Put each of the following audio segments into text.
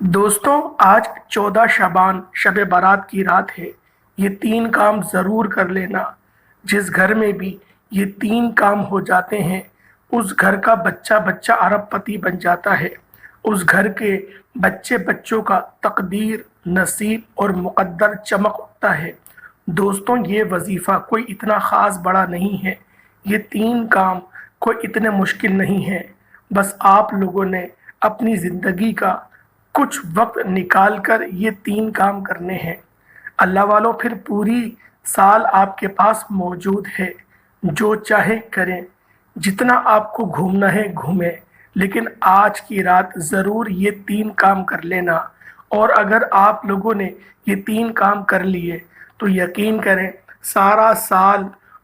دوستوں، آج 14 شعبان شب برات کی رات ہے۔ یہ 3 کام ضرور کر لینا۔ جس گھر میں بھی یہ 3 کام ہو جاتے ہیں اس گھر کا بچہ بچہ ارب پتی بن جاتا ہے۔ اس گھر کے بچے بچوں کا تقدیر، نصیب اور مقدر چمک اٹھتا ہے۔ دوستوں، یہ وظیفہ کوئی اتنا خاص بڑا نہیں ہے۔ یہ 3 کام کوئی اتنے مشکل نہیں ہے۔ بس آپ لوگوں نے اپنی زندگی کا کچھ وقت نکال کر یہ 3 کام کرنے ہیں۔ اللہ والوں، پھر پوری سال آپ کے پاس موجود ہے۔ جو چاہے کریں، جتنا آپ کو گھومنا ہے گھومیں، لیکن آج کی رات ضرور یہ 3 کام کر لینا۔ اور اگر آپ لوگوں نے یہ 3 کام کر لیے تو یقین کریں سارا سال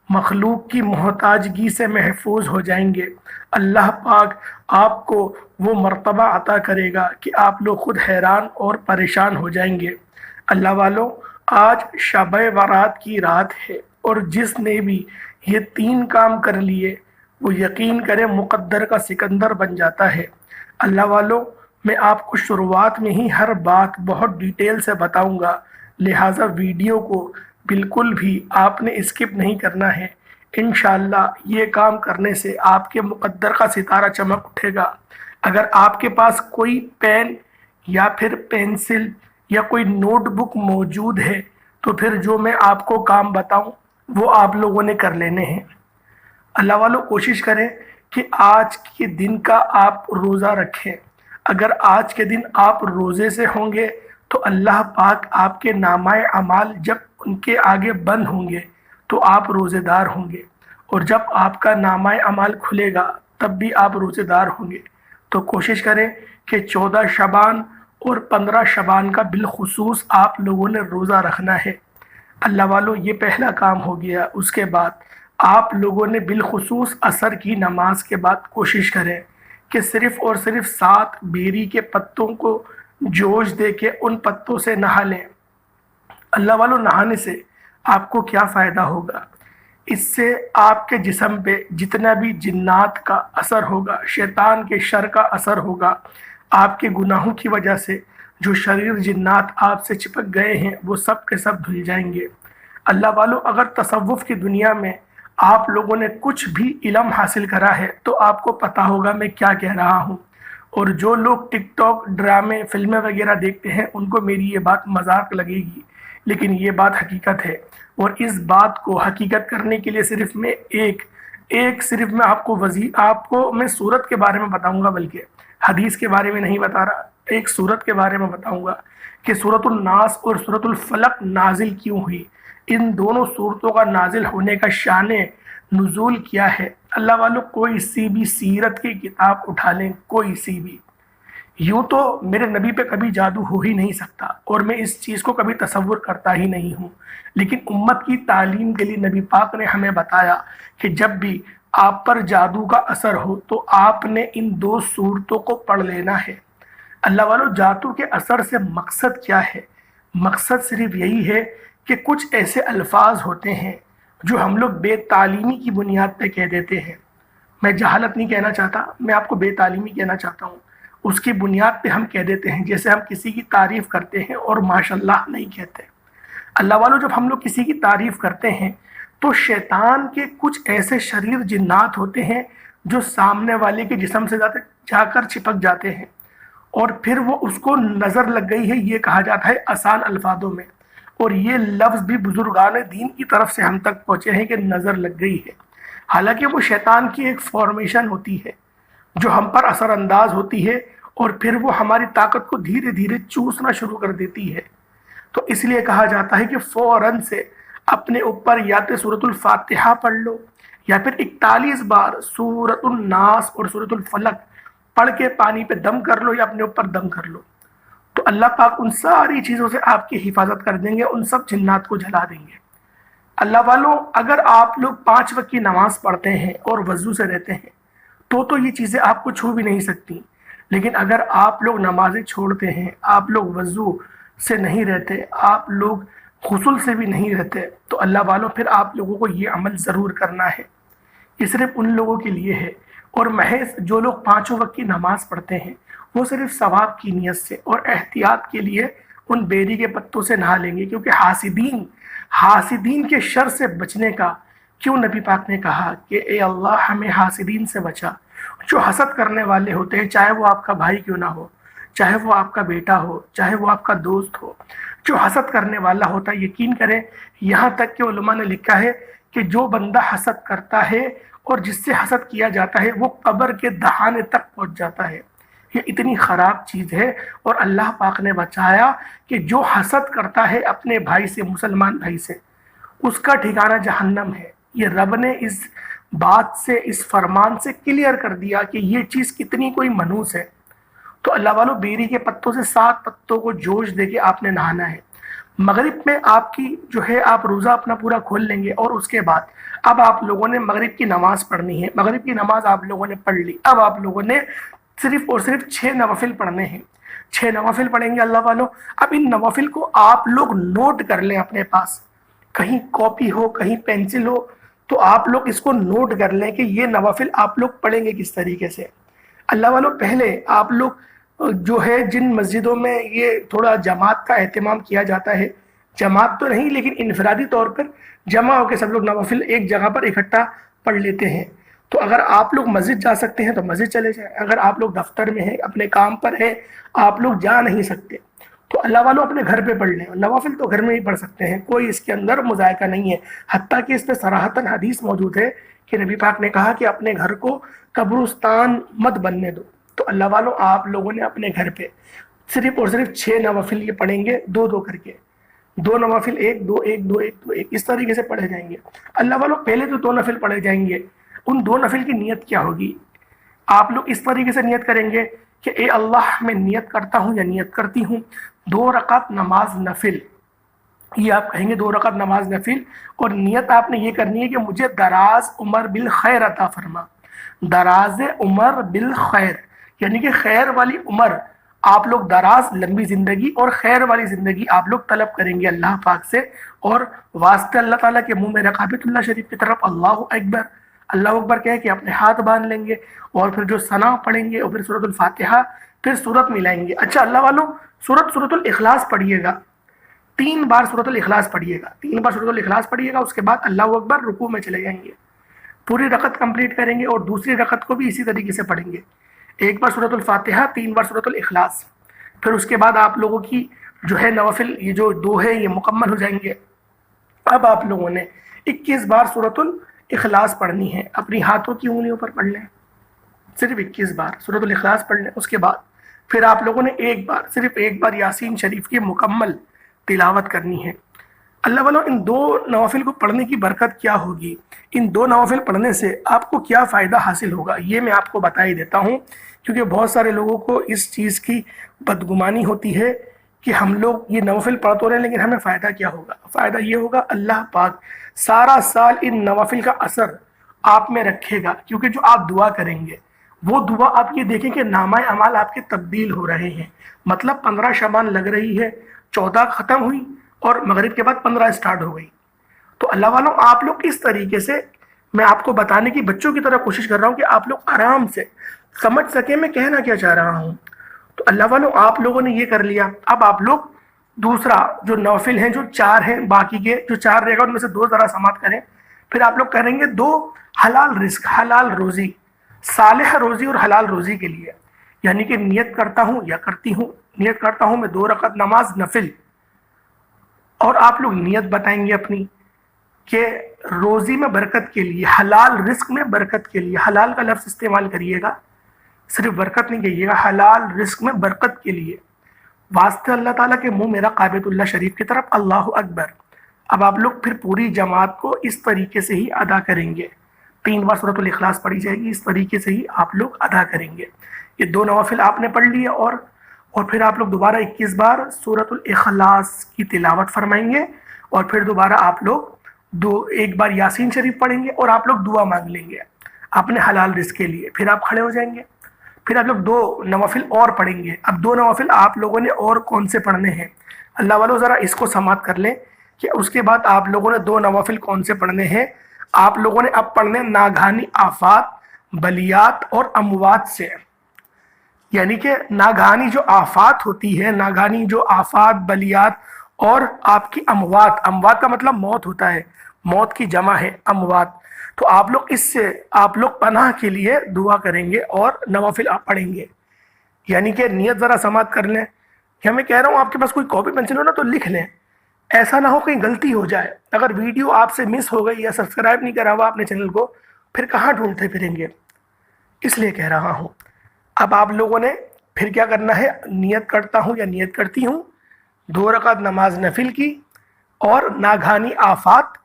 مخلوق کی محتاجگی سے محفوظ ہو جائیں گے۔ اللہ پاک آپ کو وہ مرتبہ عطا کرے گا کہ آپ لوگ خود حیران اور پریشان ہو جائیں گے۔ اللہ والوں، آج شب برات کی رات ہے اور جس نے بھی یہ 3 کام کر لیے وہ یقین کرے مقدر کا سکندر بن جاتا ہے۔ اللہ والوں، میں آپ کو شروعات میں ہی ہر بات بہت ڈیٹیل سے بتاؤں گا، لہٰذا ویڈیو کو بالکل بھی آپ نے اسکپ نہیں کرنا ہے۔ انشاءاللہ یہ کام کرنے سے آپ کے مقدر کا ستارہ چمک اٹھے گا۔ اگر آپ کے پاس کوئی پین یا پھر پینسل یا کوئی نوٹ بک موجود ہے تو پھر جو میں آپ کو کام بتاؤں وہ آپ لوگوں نے کر لینے ہیں۔ اللہ والوں، کوشش کریں کہ آج کے دن کا آپ روزہ رکھیں۔ اگر آج کے دن آپ روزے سے ہوں گے تو اللہ پاک آپ کے نامہ اعمال جب ان کے آگے بند ہوں گے تو آپ روزے دار ہوں گے، اور جب آپ کا نامہ اعمال کھلے گا تب بھی آپ روزے دار ہوں گے۔ تو کوشش کریں کہ 14 شعبان اور 15 شعبان کا بالخصوص آپ لوگوں نے روزہ رکھنا ہے۔ اللہ والوں، یہ پہلا کام ہو گیا۔ اس کے بعد آپ لوگوں نے بالخصوص عصر کی نماز کے بعد کوشش کریں کہ صرف اور صرف 7 بیری کے پتوں کو جوش دے کے ان پتوں سے نہا لیں۔ اللہ والوں، نہانے سے آپ کو کیا فائدہ ہوگا؟ اس سے آپ کے جسم پہ جتنا بھی جنات کا اثر ہوگا، شیطان کے شر کا اثر ہوگا، آپ کے گناہوں کی وجہ سے جو شریر جنات آپ سے چپک گئے ہیں وہ سب کے سب دھل جائیں گے۔ اللہ والوں، اگر تصوف کی دنیا میں آپ لوگوں نے کچھ بھی علم حاصل کرا ہے تو آپ کو پتہ ہوگا میں کیا کہہ رہا ہوں۔ اور جو لوگ ٹک ٹاک، ڈرامے، فلمیں وغیرہ دیکھتے ہیں ان کو میری یہ بات مذاق لگے گی، لیکن یہ بات حقیقت ہے۔ اور اس بات کو حقیقت کرنے کے لیے صرف میں صرف میں آپ کو میں سورت کے بارے میں بتاؤں گا، بلکہ حدیث کے بارے میں نہیں بتا رہا، ایک سورت کے بارے میں بتاؤں گا کہ سورۃ الناس اور سورۃ الفلق نازل کیوں ہوئی، ان دونوں سورتوں کا نازل ہونے کا شان نزول کیا ہے۔ اللہ والوں، کوئی سی بھی سیرت کی کتاب اٹھا لیں، کوئی سی بھی، یوں تو میرے نبی پہ کبھی جادو ہو ہی نہیں سکتا اور میں اس چیز کو کبھی تصور کرتا ہی نہیں ہوں، لیکن امت کی تعلیم کے لیے نبی پاک نے ہمیں بتایا کہ جب بھی آپ پر جادو کا اثر ہو تو آپ نے ان 2 صورتوں کو پڑھ لینا ہے۔ اللہ والوں، جادو کے اثر سے مقصد کیا ہے؟ مقصد صرف یہی ہے کہ کچھ ایسے الفاظ ہوتے ہیں جو ہم لوگ بے تعلیمی کی بنیاد پہ کہہ دیتے ہیں۔ میں جہالت نہیں کہنا چاہتا، میں آپ کو بے تعلیمی کہنا چاہتا ہوں۔ اس کی بنیاد پہ ہم کہہ دیتے ہیں، جیسے ہم کسی کی تعریف کرتے ہیں اور ماشاءاللہ نہیں کہتے۔ اللہ والوں، جب ہم لوگ کسی کی تعریف کرتے ہیں تو شیطان کے کچھ ایسے شریر جنات ہوتے ہیں جو سامنے والے کے جسم سے جا کر چپک جاتے ہیں، اور پھر وہ اس کو نظر لگ گئی ہے، یہ کہا جاتا ہے آسان الفاظوں میں، اور یہ لفظ بھی بزرگان دین کی طرف سے ہم تک پہنچے ہیں کہ نظر لگ گئی ہے۔ حالانکہ وہ شیطان کی ایک فارمیشن ہوتی ہے جو ہم پر اثر انداز ہوتی ہے اور پھر وہ ہماری طاقت کو دھیرے دھیرے چوسنا شروع کر دیتی ہے۔ تو اس لیے کہا جاتا ہے کہ فوراً سے اپنے اوپر یا تو سورۃ الفاتحہ پڑھ لو یا پھر 41 بار سورۃ الناس اور سورۃ الفلق پڑھ کے پانی پہ دم کر لو یا اپنے اوپر دم کر لو، تو اللہ پاک ان ساری چیزوں سے آپ کی حفاظت کر دیں گے، ان سب جنات کو جلا دیں گے۔ اللہ والوں، اگر آپ لوگ 5 وقت کی نماز پڑھتے ہیں اور وضو سے رہتے ہیں تو یہ چیزیں آپ کو چھو بھی نہیں سکتی، لیکن اگر آپ لوگ نمازیں چھوڑتے ہیں، آپ لوگ وضو سے نہیں رہتے، آپ لوگ غسل سے بھی نہیں رہتے، تو اللہ والوں پھر آپ لوگوں کو یہ عمل ضرور کرنا ہے۔ یہ صرف ان لوگوں کے لیے ہے، اور محض جو لوگ 5 وقت کی نماز پڑھتے ہیں وہ صرف ثواب کی نیت سے اور احتیاط کے لیے ان بیری کے پتوں سے نہا لیں گے، کیونکہ حاسدین کے شر سے بچنے کا کیوں نبی پاک نے کہا کہ اے اللہ ہمیں حاسدین سے بچا۔ جو حسد کرنے والے ہوتے ہیں، چاہے وہ آپ کا بھائی کیوں نہ ہو، چاہے وہ آپ کا بیٹا ہو، چاہے وہ آپ کا دوست ہو، جو حسد کرنے والا ہوتا ہے، یقین کریں یہاں تک کہ علماء نے لکھا ہے کہ جو بندہ حسد کرتا ہے اور جس سے حسد کیا جاتا ہے وہ قبر کے دہانے تک پہنچ جاتا ہے۔ یہ اتنی خراب چیز ہے، اور اللہ پاک نے بچایا کہ جو حسد کرتا ہے اپنے بھائی سے، مسلمان بھائی سے، اس کا ٹھکانہ جہنم ہے۔ یہ رب نے اس بات سے، اس فرمان سے کلیئر کر دیا کہ یہ چیز کتنی کوئی منحوس ہے۔ تو اللہ والو، بیری کے پتوں سے 7 پتوں کو جوش دے کے آپ نے نہانا ہے۔ مغرب میں آپ کی جو ہے آپ روزہ اپنا پورا کھول لیں گے، اور اس کے بعد اب آپ لوگوں نے مغرب کی نماز پڑھنی ہے۔ مغرب کی نماز آپ لوگوں نے پڑھ لی، اب آپ لوگوں نے صرف اور صرف 6 نوافل پڑھنے ہیں۔ 6 نوافل پڑھیں گے اللہ والوں۔ اب ان نوافل کو آپ لوگ نوٹ کر لیں اپنے پاس، کہیں کاپی ہو، کہیں پینسل ہو، تو آپ لوگ اس کو نوٹ کر لیں کہ یہ نوافل آپ لوگ پڑھیں گے کس طریقے سے۔ اللہ والوں، پہلے آپ لوگ جو ہے جن مسجدوں میں یہ تھوڑا جماعت کا اہتمام کیا جاتا ہے، جماعت تو نہیں لیکن انفرادی طور پر جمع ہو کے سب لوگ نوافل ایک جگہ پر اکٹھا پڑھ لیتے ہیں، تو اگر آپ لوگ مسجد جا سکتے ہیں تو مسجد چلے جائیں۔ اگر آپ لوگ دفتر میں ہیں، اپنے کام پر ہیں، آپ لوگ جا نہیں سکتے، تو اللہ والوں اپنے گھر پہ پڑھ لیں۔ نوافل تو گھر میں ہی پڑھ سکتے ہیں، کوئی اس کے اندر مذائقہ نہیں ہے۔ حتیٰ کہ اس میں صراحتاً حدیث موجود ہے کہ نبی پاک نے کہا کہ اپنے گھر کو قبرستان مت بننے دو۔ تو اللہ والوں، آپ لوگوں نے اپنے گھر پہ صرف اور صرف 6 نوافل یہ پڑھیں گے، 2 کر کے، 2 نوافل، 1 2 1 2 1 2 1، اس طریقے سے پڑھے جائیں گے۔ اللہ والوں، پہلے تو 2 نفل پڑھے جائیں گے۔ ان 2 نفل کی نیت کیا ہوگی؟ آپ لوگ اس طریقے سے نیت کریں گے کہ اے اللہ، میں نیت کرتا ہوں یا نیت کرتی ہوں 2 رکعت نماز نفل۔ یہ آپ کہیں گے 2 رکعت نماز نفل، اور نیت آپ نے یہ کرنی ہے کہ مجھے دراز عمر بالخیر عطا فرما۔ دراز عمر بالخیر یعنی کہ خیر والی عمر، آپ لوگ دراز لمبی زندگی اور خیر والی زندگی آپ لوگ طلب کریں گے اللہ پاک سے، اور واسطے اللہ تعالیٰ کے منہ میں رقابت اللہ شریف کی طرف اللہ اکبر، اللہ اکبر کہہ کے اپنے ہاتھ باندھ لیں گے، اور پھر جو ثنا پڑھیں گے، اور پھر سورۃ الفاتحہ، پھر سورت ملائیں گے۔ اچھا اللہ والوں، سورۃ الاخلاص پڑھیے گا، 3 بار سورۃ الاخلاص پڑھیے گا، 3 بار سورۃ الاخلاص پڑھیے گا۔ اس کے بعد اللہ اکبر، رکوع میں چلے جائیں گے، پوری رکعت کمپلیٹ کریں گے، اور دوسری رکعت کو بھی اسی طریقے سے پڑھیں گے، 1 بار سورۃ الفاتحہ، 3 بار سورۃ الاخلاص۔ پھر اس کے بعد آپ لوگوں کی جو ہے نوافل، یہ جو 2 ہے یہ مکمل ہو جائیں گے۔ اب آپ لوگوں نے 21 بار سورۃ الاخلاص پڑھنی ہے، اپنی ہاتھوں کی انگلیوں پر پڑھ لیں، صرف 21 بار سورۃ الاخلاص پڑھ لیں۔ اس کے بعد پھر آپ لوگوں نے صرف ایک بار یاسین شریف کی مکمل تلاوت کرنی ہے۔ اللہ والوں، ان 2 نوافل کو پڑھنے کی برکت کیا ہوگی؟ ان 2 نوافل پڑھنے سے آپ کو کیا فائدہ حاصل ہوگا، یہ میں آپ کو بتا ہی دیتا ہوں، کیونکہ بہت سارے لوگوں کو اس چیز کی بدگمانی ہوتی ہے کہ ہم لوگ یہ نوافل پڑھتے رہے لیکن ہمیں فائدہ کیا ہوگا۔ فائدہ یہ ہوگا، اللہ پاک سارا سال ان نوافل کا اثر آپ میں رکھے گا، کیونکہ جو آپ دعا کریں گے وہ دعا آپ یہ دیکھیں کہ نامہ اعمال آپ کے تبدیل ہو رہے ہیں۔ مطلب 15 شعبان لگ رہی ہے، 14 ختم ہوئی، اور مغرب کے بعد 15 سٹارٹ ہو گئی۔ تو اللہ والوں، آپ لوگ اس طریقے سے، میں آپ کو بتانے کی بچوں کی طرح کوشش کر رہا ہوں کہ آپ لوگ آرام سے سمجھ سکیں میں کہنا کیا چاہ رہا ہوں۔ تو اللہ والوں، آپ لوگوں نے یہ کر لیا، اب آپ لوگ دوسرا جو نوافل ہیں، جو 4 ہیں، باقی کے جو 4 رہے گا ان میں سے 2 ذرا سماعت کریں۔ پھر آپ لوگ کریں گے 2 حلال رزق، حلال روزی، صالح روزی اور حلال روزی کے لیے، یعنی کہ نیت کرتا ہوں یا کرتی ہوں، نیت کرتا ہوں میں 2 رکعت نماز نفل، اور آپ لوگ نیت بتائیں گے اپنی کہ روزی میں برکت کے لیے، حلال رزق میں برکت کے لیے، حلال کا لفظ استعمال کریے گا، صرف برکت نہیں کہیے گا، حلال رزق میں برکت کے لیے، واسطے اللہ تعالیٰ کے منہ میرا قابت اللہ شریف کی طرف اللہ اکبر۔ اب آپ لوگ پھر پوری جماعت کو اس طریقے سے ہی ادا کریں گے، 3 بار سورۃ الاخلاص پڑھی جائے گی، اس طریقے سے ہی آپ لوگ ادا کریں گے۔ یہ 2 نوافل آپ نے پڑھ لیے، اور پھر آپ لوگ دوبارہ 21 بار سورۃ الاخلاص کی تلاوت فرمائیں گے، اور پھر دوبارہ آپ لوگ 1 بار یاسین شریف پڑھیں گے، اور آپ لوگ دعا مانگ لیں گے اپنے حلال رزق کے لیے۔ پھر آپ کھڑے ہو جائیں گے، پھر آپ لوگ 2 نوافل اور پڑھیں گے۔ اب 2 نوافل آپ لوگوں نے اور کون سے پڑھنے ہیں؟ اللہ والوں، ذرا اس کو سماعت کر لیں کہ اس کے بعد آپ لوگوں نے 2 نوافل کون سے پڑھنے ہیں۔ آپ لوگوں نے اب پڑھنے ناگہانی آفات، بلیات اور اموات سے۔ یعنی کہ ناگہانی جو آفات ہوتی ہے، ناگہانی جو آفات، بلیات اور آپ کی اموات، اموات کا مطلب موت ہوتا ہے، موت کی جمع ہے اموات، تو آپ لوگ اس سے آپ لوگ پناہ کے لیے دعا کریں گے اور نوافل آپ پڑھیں گے۔ یعنی کہ نیت ذرا سماعت کر لیں کہ میں کہہ رہا ہوں آپ کے پاس کوئی کاپی پینسل ہو نا تو لکھ لیں، ایسا نہ ہو کہیں غلطی ہو جائے، اگر ویڈیو آپ سے مس ہو گئی یا سبسکرائب نہیں کرا ہوا اپنے چینل کو، پھر کہاں ڈھونڈتے پھریں گے، اس لیے کہہ رہا ہوں۔ اب آپ لوگوں نے پھر کیا کرنا ہے، نیت کرتا ہوں یا نیت کرتی ہوں 2 رکعت نماز نفل کی، اور ناگہانی آفات،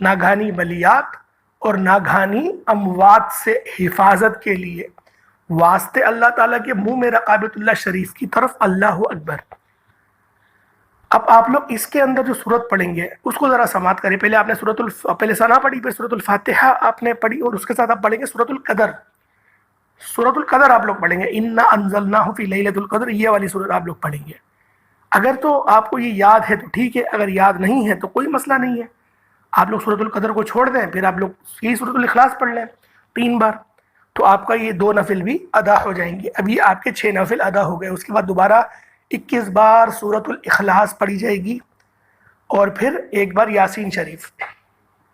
ناگہانی بلیات اور ناگہانی اموات سے حفاظت کے لیے واسطے اللہ تعالیٰ کے منہ میں رقابت اللہ شریف کی طرف اللہ اکبر۔ اب آپ لوگ اس کے اندر جو صورت پڑھیں گے اس کو ذرا سماعت کریں۔ پہلے آپ نے پہلے ثنا پڑھی، پھر سورۃ الفاتحہ آپ نے پڑھی، اور اس کے ساتھ آپ پڑھیں گے سورۃ القدر۔ سورۃ القدر آپ لوگ پڑھیں گے، انا انزلناہ فی لیلۃ القدر، یہ والی سورت آپ لوگ پڑھیں گے۔ اگر تو آپ کو یہ یاد ہے تو ٹھیک ہے، اگر یاد نہیں ہے تو کوئی مسئلہ نہیں ہے، آپ لوگ سورۃ القدر کو چھوڑ دیں، پھر آپ لوگ یہی سورۃ الاخلاص پڑھ لیں 3 بار، تو آپ کا یہ 2 نفل بھی ادا ہو جائیں گے۔ اب یہ آپ کے 6 نفل ادا ہو گئے۔ اس کے بعد دوبارہ 21 بار سورۃ الاخلاص پڑھی جائے گی، اور پھر 1 بار یاسین شریف۔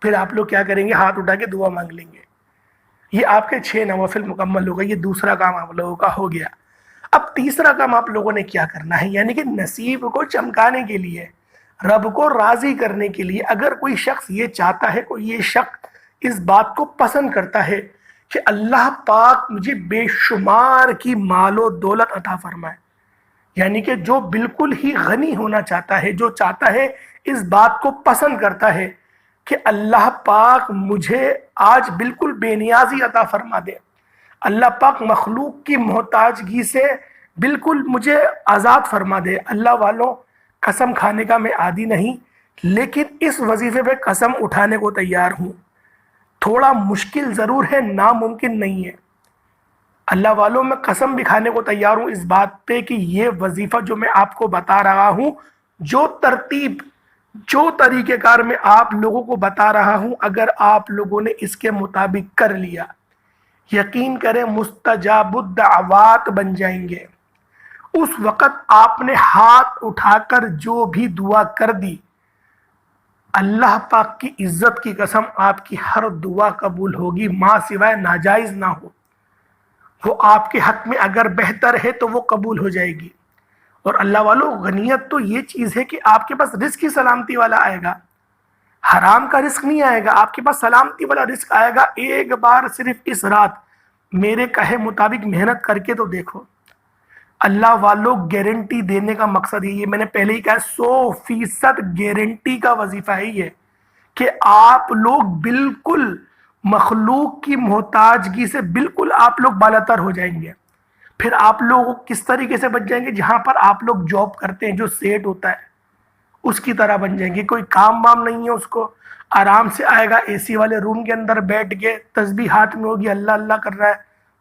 پھر آپ لوگ کیا کریں گے، ہاتھ اٹھا کے دعا مانگ لیں گے۔ یہ آپ کے 6 نوافل مکمل ہو گئے، یہ دوسرا کام آپ لوگوں کا ہو گیا۔ اب تیسرا کام آپ لوگوں نے کیا کرنا ہے، یعنی کہ نصیب کو چمکانے کے لیے، رب کو راضی کرنے کے لیے، اگر کوئی شخص یہ چاہتا ہے، کوئی یہ شخص اس بات کو پسند کرتا ہے کہ اللہ پاک مجھے بے شمار کی مال و دولت عطا فرمائے، یعنی کہ جو بالکل ہی غنی ہونا چاہتا ہے، جو چاہتا ہے، اس بات کو پسند کرتا ہے کہ اللہ پاک مجھے آج بالکل بے نیازی عطا فرما دے، اللہ پاک مخلوق کی محتاجگی سے بالکل مجھے آزاد فرما دے۔ اللہ والوں، قسم کھانے کا میں عادی نہیں، لیکن اس وظیفے پہ قسم اٹھانے کو تیار ہوں۔ تھوڑا مشکل ضرور ہے، ناممکن نہیں ہے۔ اللہ والوں، میں قسم بھی کھانے کو تیار ہوں اس بات پہ کہ یہ وظیفہ جو میں آپ کو بتا رہا ہوں، جو ترتیب، جو طریقہ کار میں آپ لوگوں کو بتا رہا ہوں، اگر آپ لوگوں نے اس کے مطابق کر لیا، یقین کریں مستجاب الدعوات بن جائیں گے۔ اس وقت آپ نے ہاتھ اٹھا کر جو بھی دعا کر دی، اللہ پاک کی عزت کی قسم آپ کی ہر دعا قبول ہوگی، ماں سوائے ناجائز نہ ہو۔ وہ آپ کے حق میں اگر بہتر ہے تو وہ قبول ہو جائے گی۔ اور اللہ والوں، غنیت تو یہ چیز ہے کہ آپ کے پاس رزق کی سلامتی والا آئے گا، حرام کا رزق نہیں آئے گا، آپ کے پاس سلامتی والا رزق آئے گا۔ ایک بار صرف اس رات میرے کہے مطابق محنت کر کے تو دیکھو۔ اللہ والوں، گارنٹی دینے کا مقصد یہ میں نے پہلے ہی کہا، 100% گارنٹی کا وظیفہ ہے یہ، کہ آپ لوگ بالکل مخلوق کی محتاجگی سے بالکل آپ لوگ بالاتر ہو جائیں گے۔ پھر آپ لوگ کس طریقے سے بچ جائیں گے، جہاں پر آپ لوگ جاب کرتے ہیں، جو سیٹ ہوتا ہے اس کی طرح بن جائیں گے۔ کوئی کام وام نہیں ہے اس کو، آرام سے آئے گا اے سی والے روم کے اندر بیٹھ کے، تسبیح ہاتھ میں ہوگی، اللہ اللہ کر رہا ہے،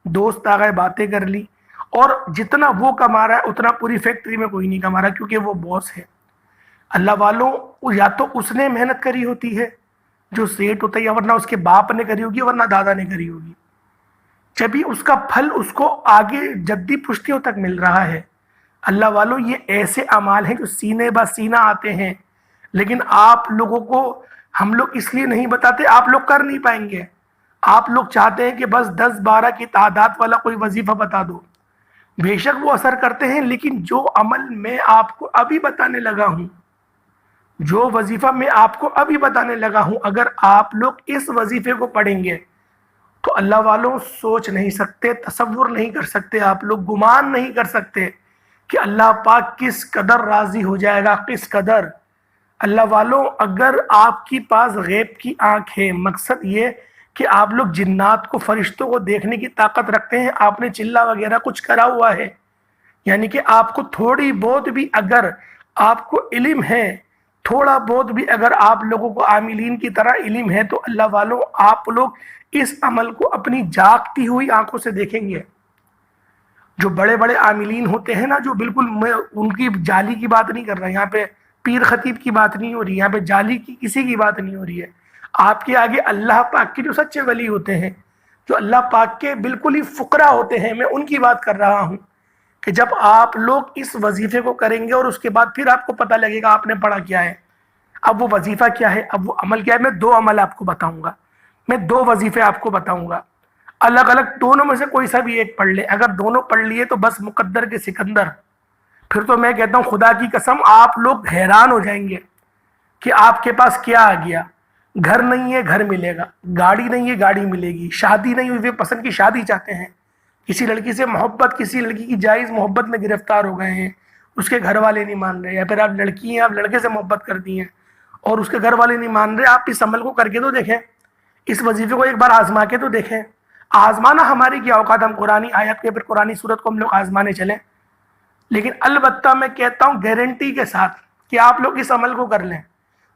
دوست آ گئے، باتیں کر لی، اور جتنا وہ کما رہا ہے اتنا پوری فیکٹری میں کوئی نہیں کما رہا، کیونکہ وہ باس ہے۔ اللہ والوں، یا تو اس نے محنت کری ہوتی ہے جو سیٹ ہوتا ہے، یا ورنہ اس کے باپ نے کری ہوگی، ورنہ دادا نے کری ہوگی، جبھی اس کا پھل اس کو آگے جدی پشتیوں تک مل رہا ہے۔ اللہ والوں، یہ ایسے اعمال ہیں جو سینے بہ سینہ آتے ہیں، لیکن آپ لوگوں کو ہم لوگ اس لیے نہیں بتاتے، آپ لوگ کر نہیں پائیں گے۔ آپ لوگ چاہتے ہیں کہ بس 10-12 کی تعداد والا کوئی وظیفہ بتا دو، بے شک وہ اثر کرتے ہیں، لیکن جو عمل میں آپ کو ابھی بتانے لگا ہوں، جو وظیفہ میں آپ کو ابھی بتانے لگا ہوں، اگر آپ لوگ اس وظیفے کو پڑھیں گے تو اللہ والوں، سوچ نہیں سکتے، تصور نہیں کر سکتے، آپ لوگ گمان نہیں کر سکتے کہ اللہ پاک کس قدر راضی ہو جائے گا، کس قدر۔ اللہ والوں، اگر آپ کی پاس غیب کی آنکھ ہے، مقصد یہ کہ آپ لوگ جنات کو، فرشتوں کو دیکھنے کی طاقت رکھتے ہیں، آپ نے چلہ وغیرہ کچھ کرا ہوا ہے، یعنی کہ آپ کو تھوڑی بہت بھی اگر آپ کو علم ہے، تھوڑا بہت بھی اگر آپ لوگوں کو عاملین کی طرح علم ہے، تو اللہ والوں، آپ لوگ اس عمل کو اپنی جاگتی ہوئی آنکھوں سے دیکھیں گے۔ جو بڑے بڑے عاملین ہوتے ہیں نا، جو بالکل، میں ان کی جعلی کی بات نہیں کر رہا، یہاں پہ پیر خطیب کی بات نہیں ہو رہی، یہاں پہ جعلی کی کسی کی بات نہیں ہو رہی ہے۔ آپ کے آگے اللہ پاک کے جو سچے ولی ہوتے ہیں، جو اللہ پاک کے بالکل ہی فقراء ہوتے ہیں، میں ان کی بات کر رہا ہوں۔ کہ جب آپ لوگ اس وظیفے کو کریں گے اور اس کے بعد پھر آپ کو پتہ لگے گا آپ نے پڑھا کیا ہے، اب وہ وظیفہ کیا ہے، اب وہ عمل کیا ہے. میں دو عمل آپ کو بتاؤں گا، میں دو وظیفے آپ کو بتاؤں گا الگ الگ، دونوں میں سے کوئی سا بھی ایک پڑھ لے. اگر دونوں پڑھ لیے تو بس مقدر کے سکندر. پھر تو میں کہتا ہوں خدا کی قسم آپ لوگ حیران ہو جائیں گے کہ آپ کے پاس کیا آ گیا. گھر نہیں ہے گھر ملے گا، گاڑی نہیں ہے گاڑی ملے گی، شادی نہیں ہوئی پسند کی شادی چاہتے ہیں، کسی لڑکی سے محبت، کسی لڑکی کی جائز محبت میں گرفتار ہو گئے ہیں، اس کے گھر والے نہیں مان رہے، یا پھر آپ لڑکی ہیں آپ لڑکے سے محبت کرتی ہیں اور اس کے گھر والے نہیں مان رہے. آپ اس عمل کو کر کے تو دیکھیں، اس وظیفے کو ایک بار آزما کے تو دیکھیں. آزمانا ہماری کیا اوقات، ہم قرآنی آیت کے پھر قرآنی صورت کو ہم لوگ آزمانے چلیں. لیکن البتہ میں کہتا ہوں گارنٹی کے ساتھ کہ آپ لوگ اس عمل کو کر لیں.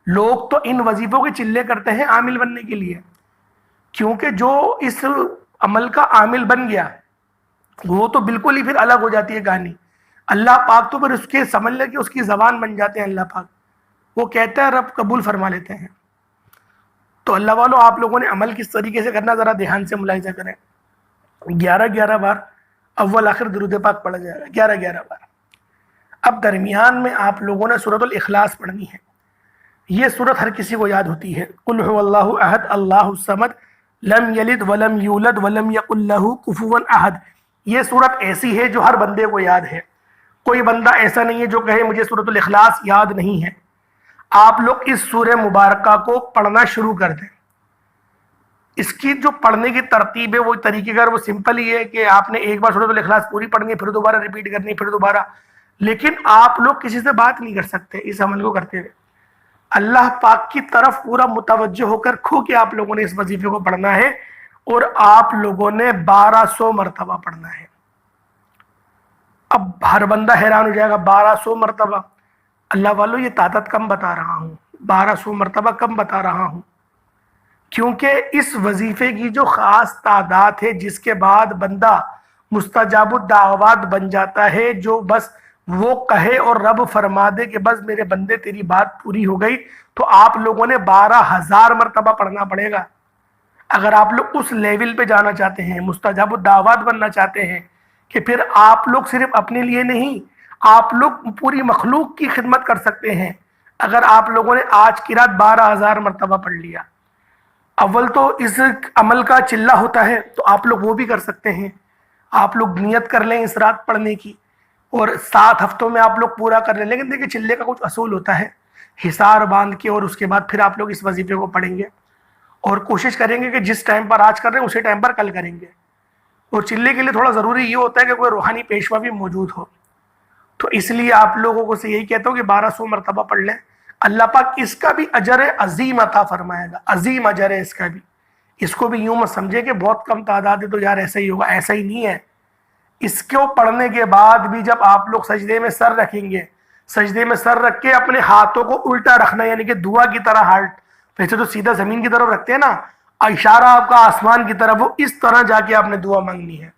لوگ تو ان وظیفوں کے چلے کرتے ہیں عامل بننے کے لیے، کیونکہ جو اس عمل کا عامل بن گیا وہ تو بالکل ہی پھر الگ ہو جاتی ہے کہانی. اللہ پاک تو پھر اس کے سمجھ لے کہ اس کی زبان بن جاتے ہیں اللہ پاک، وہ کہتا ہے رب قبول فرما لیتے ہیں. تو اللہ والو آپ لوگوں نے عمل کس طریقے سے کرنا ذرا دھیان سے ملاحظہ کریں. 11 بار اول آخر درود پاک پڑھا جائے گا، 11 بار. اب درمیان میں آپ لوگوں نے سورۃ الاخلاص پڑھنی ہے. یہ سورت ہر کسی کو یاد ہوتی ہے. قل هو اللہ احد اللہ الصمد لم یلد ولم یولد ولم یکن لہ کفوا احد. یہ سورت ایسی ہے جو ہر بندے کو یاد ہے. کوئی بندہ ایسا نہیں ہے جو کہے مجھے سورۃ الاخلاص یاد نہیں ہے. آپ لوگ اس سورہ مبارکہ کو پڑھنا شروع کر دیں. اس کی جو پڑھنے کی ترتیب ہے وہ طریقہ کار وہ سمپل ہی ہے کہ آپ نے ایک بار سورۃ الاخلاص پوری پڑھنی، پھر دوبارہ ریپیٹ کرنی، پھر دوبارہ. لیکن آپ لوگ کسی سے بات نہیں کر سکتے اس عمل کو کرتے ہوئے. اللہ پاک کی طرف پورا متوجہ ہو کر کھو کے آپ لوگوں نے اس وظیفے کو پڑھنا ہے، اور آپ لوگوں نے 1200 مرتبہ پڑھنا ہے. اب ہر بندہ حیران ہو جائے گا 1200 مرتبہ. اللہ والو یہ تعداد کم بتا رہا ہوں، 1200 مرتبہ کم بتا رہا ہوں، کیونکہ اس وظیفے کی جو خاص تعداد ہے جس کے بعد بندہ مستجاب الدعوات بن جاتا ہے، جو بس وہ کہے اور رب فرما دے کہ بس میرے بندے تیری بات پوری ہو گئی، تو آپ لوگوں نے 12,000 مرتبہ پڑھنا پڑے گا. اگر آپ لوگ اس لیول پہ جانا چاہتے ہیں، مستجاب الدعوات بننا چاہتے ہیں کہ پھر آپ لوگ صرف اپنے لیے نہیں، آپ لوگ پوری مخلوق کی خدمت کر سکتے ہیں. اگر آپ لوگوں نے آج کی رات 12,000 مرتبہ پڑھ لیا، اول تو اس عمل کا چلہ ہوتا ہے تو آپ لوگ وہ بھی کر سکتے ہیں. آپ لوگ نیت کر لیں اس رات پڑھنے کی اور 7 ہفتوں میں آپ لوگ پورا کر لیں. لیکن دیکھیں چلے کا کچھ اصول ہوتا ہے، حصار باندھ کے اور اس کے بعد پھر آپ لوگ اس وظیفے کو پڑھیں گے اور کوشش کریں گے کہ جس ٹائم پر آج کر رہے ہیں اسی ٹائم پر کل کریں گے. اور چلے کے لیے تھوڑا ضروری یہ ہوتا ہے کہ کوئی روحانی پیشوا بھی موجود ہو. تو اس لیے آپ لوگوں کو سے یہی کہتا ہوں کہ 1200 مرتبہ پڑھ لیں. اللہ پاک اس کا بھی اجر عظیم عطا فرمائے گا، عظیم اجر ہے اس کا بھی. اس کو بھی یوں مت سمجھے کہ بہت کم تعداد ہے تو یار ایسا ہی ہوگا، ایسا ہی نہیں ہے. اس کو پڑھنے کے بعد بھی جب آپ لوگ سجدے میں سر رکھیں گے، سجدے میں سر رکھ کے اپنے ہاتھوں کو الٹا رکھنا، یعنی کہ دعا کی طرح ہاتھ ویسے تو سیدھا زمین کی طرف رکھتے ہیں نا، اشارہ آپ کا آسمان کی طرف، وہ اس طرح جا کے آپ نے دعا مانگنی ہے.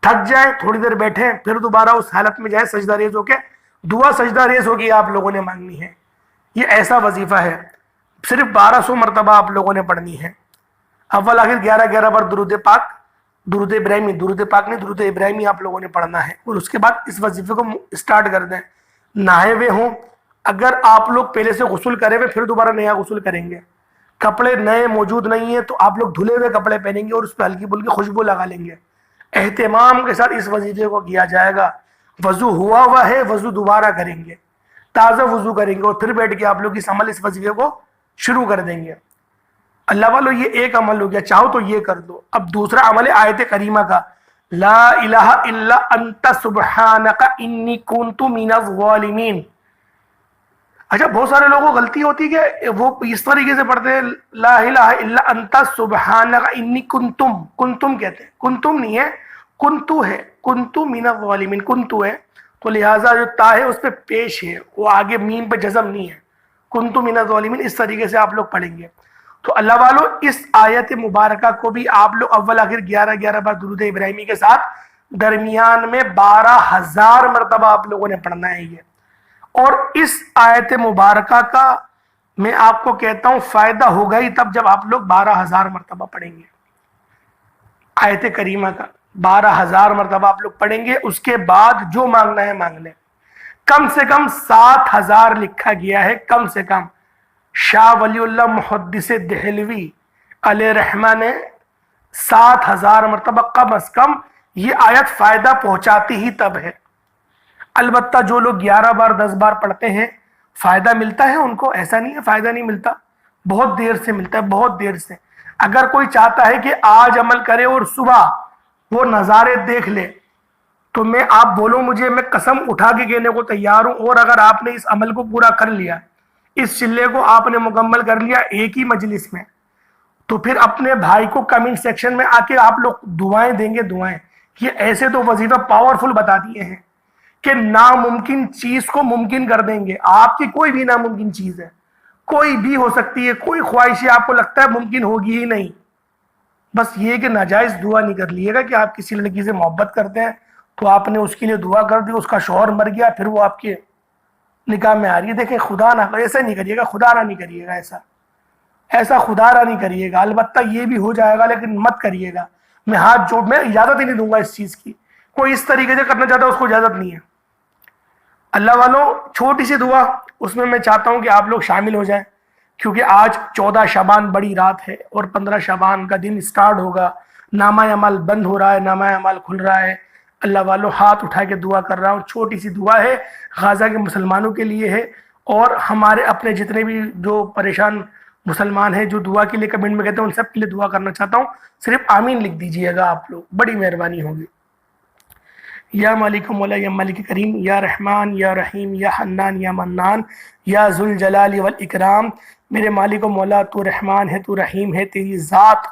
تھک جائیں تھوڑی دیر بیٹھیں پھر دوبارہ اس حالت میں جائیں سجدہ ریز ہو کے دعا سجدہ ریز ہوگی آپ لوگوں نے مانگنی ہے. یہ ایسا وظیفہ ہے، صرف 1200 مرتبہ آپ لوگوں نے پڑھنی ہے. اول آخر 11 بار درود پاک، درود ابراہیمی، درود پاک نہیں درود ابراہیمی آپ لوگوں نے پڑھنا ہے. اور اس کے بعد اس وظیفے کو اسٹارٹ کر دیں. نہائے ہوئے ہوں، اگر آپ لوگ پہلے سے غسل کرے ہوئے پھر دوبارہ نیا غسل کریں گے، کپڑے نئے موجود نہیں ہیں تو آپ لوگ دھلے ہوئے کپڑے پہنیں گے اور اس پہ ہلکی پھلکی خوشبو لگا لیں گے. اہتمام کے ساتھ اس وظیفے کو کیا جائے گا. وضو ہوا ہوا ہے وضو دوبارہ کریں گے، تازہ وضو کریں گے اور پھر بیٹھ کے آپ لوگ اس عمل اس وظیفے کو شروع کر دیں گے. اللہ والو یہ ایک عمل ہو گیا، چاہو تو یہ کر دو. اب دوسرا عمل ہے آیت کریمہ کا، لا الہ الا انت سبحانک انی کنت من الظالمین. اچھا بہت سارے لوگوں کو غلطی ہوتی ہے کہ وہ اس طریقے سے پڑھتے ہیں لا الہ الا انت سبحانک انی کنتم، کنتم کہتے ہیں، کنتم نہیں ہے کنتو ہے، کنتو من الظالمین، کنتو ہے تو لہٰذا جو تا ہے اس پہ پیش ہے، وہ آگے میم پہ جزم نہیں ہے. کنتو من الظالمین اس طریقے سے آپ لوگ پڑھیں گے. تو اللہ والو اس آیت مبارکہ کو بھی آپ لوگ اول آخر 11 بار درود ابراہیمی کے ساتھ درمیان میں 12,000 مرتبہ آپ لوگوں نے پڑھنا ہے. یہ اور اس آیت مبارکہ کا میں آپ کو کہتا ہوں فائدہ ہوگا ہی تب جب آپ لوگ 12,000 مرتبہ پڑھیں گے آیت کریمہ کا. 12,000 مرتبہ آپ لوگ پڑھیں گے، اس کے بعد جو مانگنا ہے مانگ لیں۔ کم سے کم 7,000 لکھا گیا ہے، کم سے کم۔ شاہ ولی اللہ محدث دہلوی علیہ رحمہ نے 7,000 مرتبہ کم از کم یہ آیت فائدہ پہنچاتی ہی تب ہے۔ البتہ جو لوگ 11 بار 10 بار پڑھتے ہیں فائدہ ملتا ہے ان کو، ایسا نہیں ہے فائدہ نہیں ملتا، بہت دیر سے ملتا ہے، بہت دیر سے۔ اگر کوئی چاہتا ہے کہ آج عمل کرے اور صبح وہ نظارے دیکھ لے تو میں آپ بولو مجھے، میں قسم اٹھا کے کہنے کو تیار ہوں۔ اور اگر آپ نے اس عمل کو پورا کر لیا، اس چلے کو آپ نے مکمل کر لیا ایک ہی مجلس میں، تو پھر اپنے بھائی کو کمنٹ سیکشن میں آ کے آپ لوگ دعائیں دیں گے، دعائیں۔ یہ ایسے تو وظیفہ پاورفل بتا دیے ہیں کہ ناممکن چیز کو ممکن کر دیں گے۔ آپ کی کوئی بھی ناممکن چیز ہے، کوئی بھی ہو سکتی ہے، کوئی خواہشیں آپ کو لگتا ہے ممکن ہوگی ہی نہیں، بس یہ کہ ناجائز دعا نہیں کر لیے گا کہ آپ کسی لڑکی سے محبت کرتے ہیں تو آپ نے اس کے لیے دعا کر دی، اس کا شوہر مر گیا، پھر وہ آپ کے نکاح میں آ رہی ہے۔ دیکھیں خدا نہ ایسا نہیں کریے گا، خدا نہ نہیں کریے گا، ایسا خدا نہ نہیں کریے گا۔ البتہ یہ بھی ہو جائے گا لیکن مت کریے گا، میں ہاتھ جوڑ، میں اجازت ہی نہیں دوں گا اس چیز کی۔ کوئی اس طریقے سے کرنا چاہتا ہے اس کو اجازت نہیں ہے۔ اللہ والوں چھوٹی سی دعا، اس میں چاہتا ہوں کہ آپ لوگ شامل ہو جائیں، کیونکہ آج 14 شعبان بڑی رات ہے اور 15 شعبان کا دن سٹارٹ ہوگا، نامہ اعمال بند ہو رہا ہے، نامہ اعمال کھل رہا ہے۔ اللہ والوں ہاتھ اٹھا کے دعا کر رہا ہوں، چھوٹی سی دعا ہے، غزہ کے مسلمانوں کے لیے ہے، اور ہمارے اپنے جتنے بھی جو پریشان مسلمان ہیں جو دعا کے لیے کمنٹ میں کہتے ہیں ان سب کے لیے دعا کرنا چاہتا ہوں۔ صرف آمین لکھ دیجئے گا آپ لوگ، بڑی مہربانی ہوگی۔ یا مالک مولا یا مالک کریم یا رحمان یا رحیم یا حنان یا منان یا ذوالجلال والاکرام، میرے مالک و مولا تو رحمان ہے، تو رحیم ہے، تیری ذات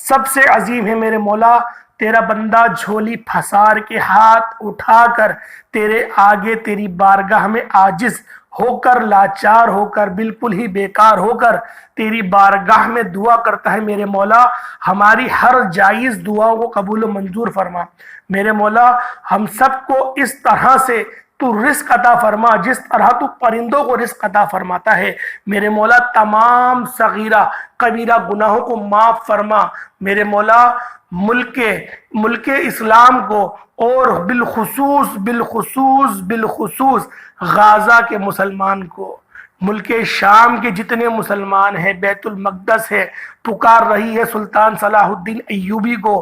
سب سے عظیم ہے میرے مولا۔ تیرا بندہ جھولی پھسار کے ہاتھ اٹھا کر تیرے آگے تیری بارگاہ میں عاجز ہو کر، لاچار ہو کر، بالکل ہی بیکار ہو کر تیری بارگاہ میں دعا کرتا ہے میرے مولا۔ ہماری ہر جائز دعاؤں کو قبول و منظور فرما میرے مولا۔ ہم سب کو اس طرح سے تو رزق عطا فرما جس طرح تو پرندوں کو رزق عطا فرماتا ہے میرے مولا۔ تمام صغیرہ کبیرہ گناہوں کو معاف فرما میرے مولا۔ ملک اسلام کو اور بالخصوص غازہ کے مسلمان کو، ملک شام کے جتنے مسلمان ہیں، بیت المقدس ہے، پکار رہی ہے سلطان صلاح الدین ایوبی کو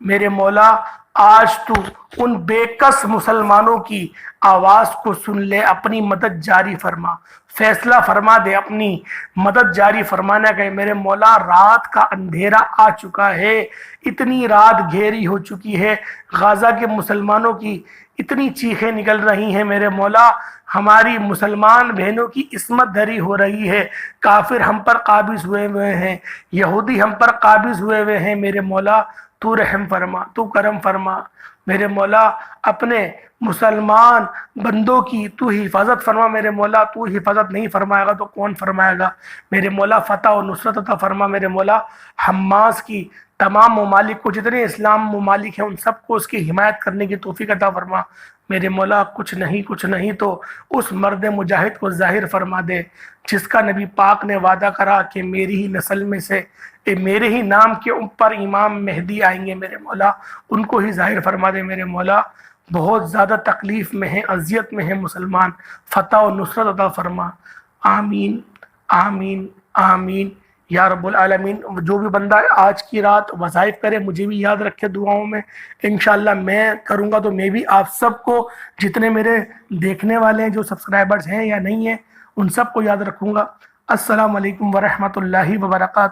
میرے مولا۔ آج تو ان بے کس مسلمانوں کی آواز کو سن لے، اپنی مدد جاری فرما، فیصلہ فرما دے، اپنی مدد جاری فرمانا کہ میرے مولا رات کا اندھیرا آ چکا ہے، اتنی رات گھیری ہو چکی ہے، غزہ کے مسلمانوں کی اتنی چیخیں نکل رہی ہیں میرے مولا، ہماری مسلمان بہنوں کی عصمت دری ہو رہی ہے، کافر ہم پر قابض ہوئے ہیں، یہودی ہم پر قابض ہوئے ہیں میرے مولا۔ تو رحم فرما، تو کرم فرما میرے مولا، اپنے مسلمان بندوں کی تو حفاظت فرما میرے مولا۔ تو حفاظت نہیں فرمائے گا تو کون فرمائے گا میرے مولا؟ فتح و نصرت عطا فرما میرے مولا۔ حماس کی تمام ممالک کو، جتنے اسلام ممالک ہیں ان سب کو اس کی حمایت کرنے کی توفیق عطا فرما میرے مولا۔ کچھ نہیں تو اس مرد مجاہد کو ظاہر فرما دے جس کا نبی پاک نے وعدہ کرا کہ میری ہی نسل میں سے، میرے ہی نام کے اوپر امام مہدی آئیں گے میرے مولا، ان کو ہی ظاہر فرما دے میرے مولا۔ بہت زیادہ تکلیف میں ہیں، اذیت میں ہیں مسلمان، فتح و نصرت عطا فرما، آمین آمین آمین یا رب العالمین۔ جو بھی بندہ آج کی رات وظائف کرے مجھے بھی یاد رکھے دعاؤں میں، انشاءاللہ میں کروں گا تو میں بھی آپ سب کو، جتنے میرے دیکھنے والے ہیں جو سبسکرائبرز ہیں یا نہیں ہیں ان سب کو یاد رکھوں گا۔ السلام علیکم ورحمۃ اللہ وبرکاتہ۔